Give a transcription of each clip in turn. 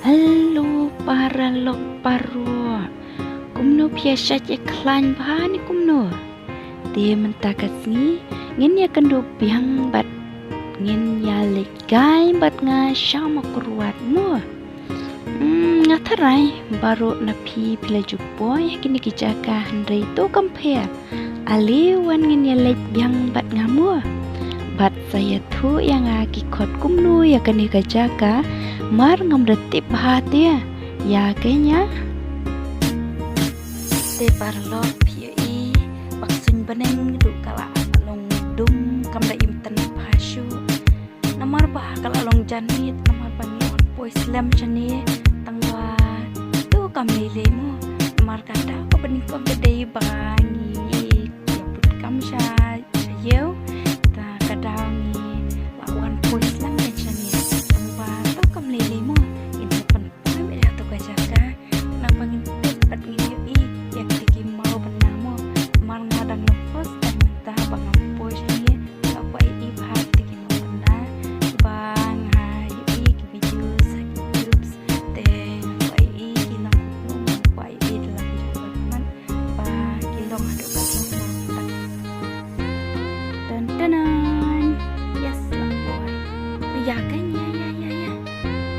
Halo para lok parua. Kumno biasa je klan bahani kumno. Dia mentakat ni ngin ya kendo biang bat ngin ya legai bat nga syama kuruat mu. Ngatarai baru napi pila jupo ya kini kijaka hendai to compare. Ali wan ngin ya lek biang bat ngamu. Bat saya tu yang aki kot kumno ya kini kijaka mar ngam retip bahatia ya kenya te parlo pi baksin beneng du kala long dum kam da im tan pashu namar bah kala long janit namar pangion poi slam chani tangwa tu kam lelemu namar kata ko bening kom de bangi ya put kam sha yeu ta kadangi lawan poi slam chani tangwa tu kam lelemu in pen pem ila to kajaka nang pangintip at ngiyi yak tiki mau benamo mar ngadang nafas dan mentah bangam poi chani la pai I bhat tiki mau bena bang hayu I ki biju sak groups te pai I ki lang no pai I dalam jawaban ba ki long adu ba dan yes la boy ya kan ya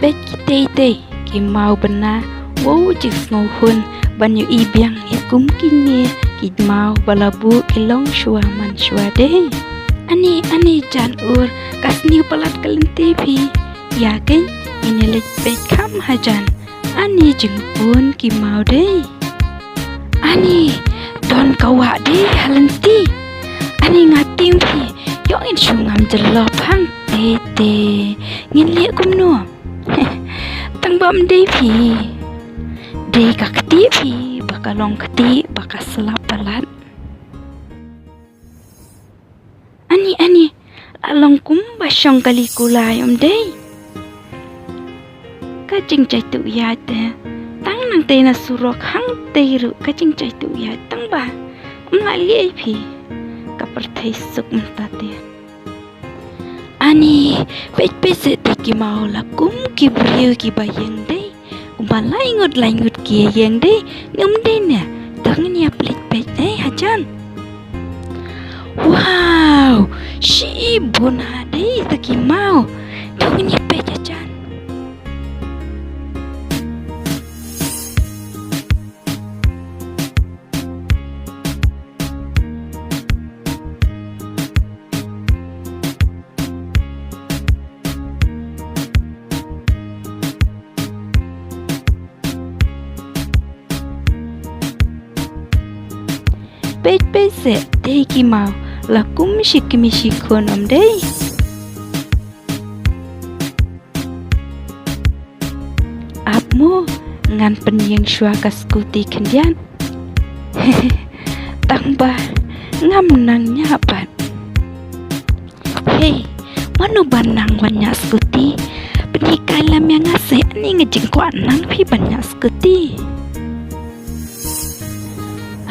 bet kita ki mau bena wow jis ngau hun banyu I biang ya kum kini ki mau balabu ki long shua man shua de ani jan ur kasni palat kalente pi ya kan ini lek bet kam hajan ani jengpun ki mau de ani don kawa de halenti ani ngating pi yo in shungam jelop hang te ngin le kum no tang bam de pi de ka keti pi bakalong keti baka selap palat ani along kum basyong kali kulay de ka jing chai tu ya te tang nang te na surok hang te ru ka jing chai tu ya tang ba la li pi ka perthai suk mta te ani pe se te ki mau la kum ki briu ki bayeng de kumba lai ngut ki yeng de ngum de ne tang ni aplik pe de hajan wow shi bon ha de ta ki mau tang ni pe hajan pe se te ki mau la kum shikimi shikon de apmo ngan penyeng shua kaskuti kendian tang ba ngam nang nyapat hey manu banang banyak skuti penikai lam yang ngase ani ngejing kwa nang pi banyak skuti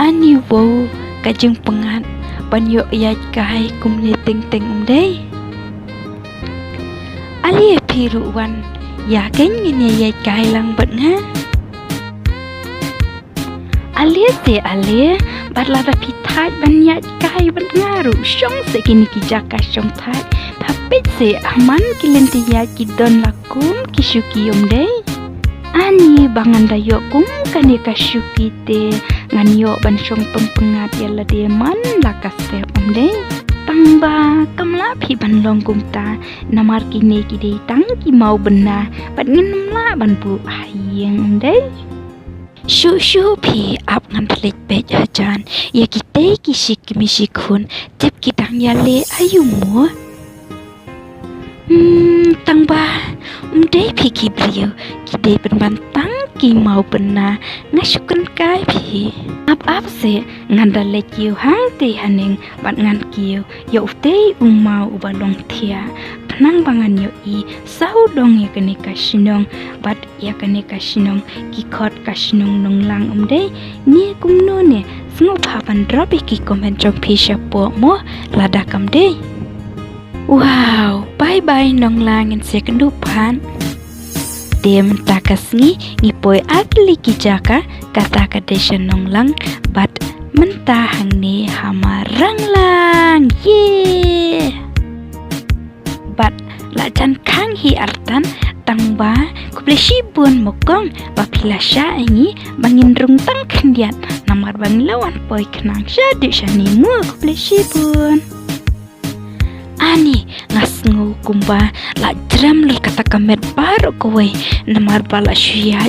ani wo kajeng pengat banyo yai kai kum ni ting de ali piru wan ya keng ni yai kai lang bat nga ali bat la da pitai ban yai kai bat nga ru shong se kini ki jaka shong thai thapit se aman kilenti yai ki don lakum kisuki de ani bangan dayo kum kani kasuki te nganyo ban syong pempengat ya la de man la kasep de tangba kamla phi ban long kum ta namar kini ki de tang ki mau bena bat ngin la ban bu hayeng de shu phi ap ngan lek pe ajan ya ki te ki sik mi sikun tip ki tang ya le ayu mo tangba de phi ki brio ki de ban ban tang ki mau bena ngasukan kai phi ap se nganda le kiu hang te haning bat ngan kiu yo te mau balong thia pnang bangan yo I sau dong ya kene kasinong bat ya kene kasinong ki khot kasinong nong lang de ni kumno ne sngo phaban drop ki comment jong phi shapo mo lada kam de wow bye nong lang en second pan dem takasngi ngipoi atli kijaka kata kadesha nonglang bat mentahang ni hamarang lang ye bat lajan kang hi artan tangba kuplesi bun mokong bapila sya ini bangin rung tang kendiat namar bang lawan poi kenang syadu syani mu kuplesi bun ani ngasngu kumba la jram lur kata kamet baru kowe namar bala syia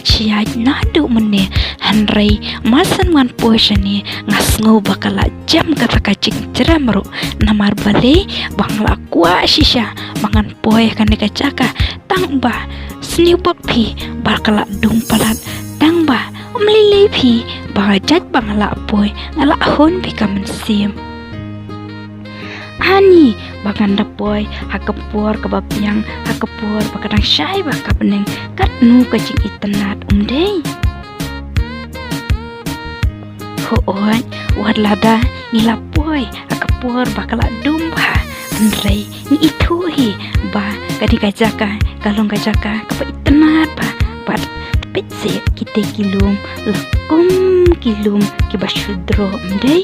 nadu mene hanrei masan wan poi syani ngasngu bakal jam kata kacing jram ru namar bale bangla kwa shisha mangan poi kan dikacaka tangba sniu bakpi bakal dung palat tangba umlilei pi bahajat bangla poi ngala hon pi kamen sim ani bagan dapoy hakapur kebapiang hakapur bakadang syai bakapeneng katnu kacing itenat umdei hoon wad lada ngilapoy hakapur bakala dumba andrei ni ituhi ba kadi kajaka kalong kajaka kapa itenat ba bat pitse kite kilum lakum kilum kibashudro umdei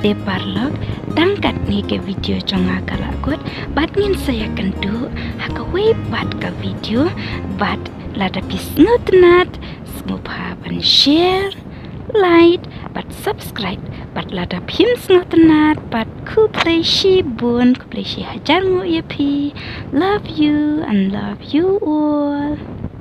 de parlok tangkat ni ke video conga kalakut bat ngin saya kendu hakawe bat ka video bat lada pisnut nat smupha ban share like bat subscribe bat lada pim snut nat bat ku play shi bun ku play shi hajar ngu ye pi love you and love you all.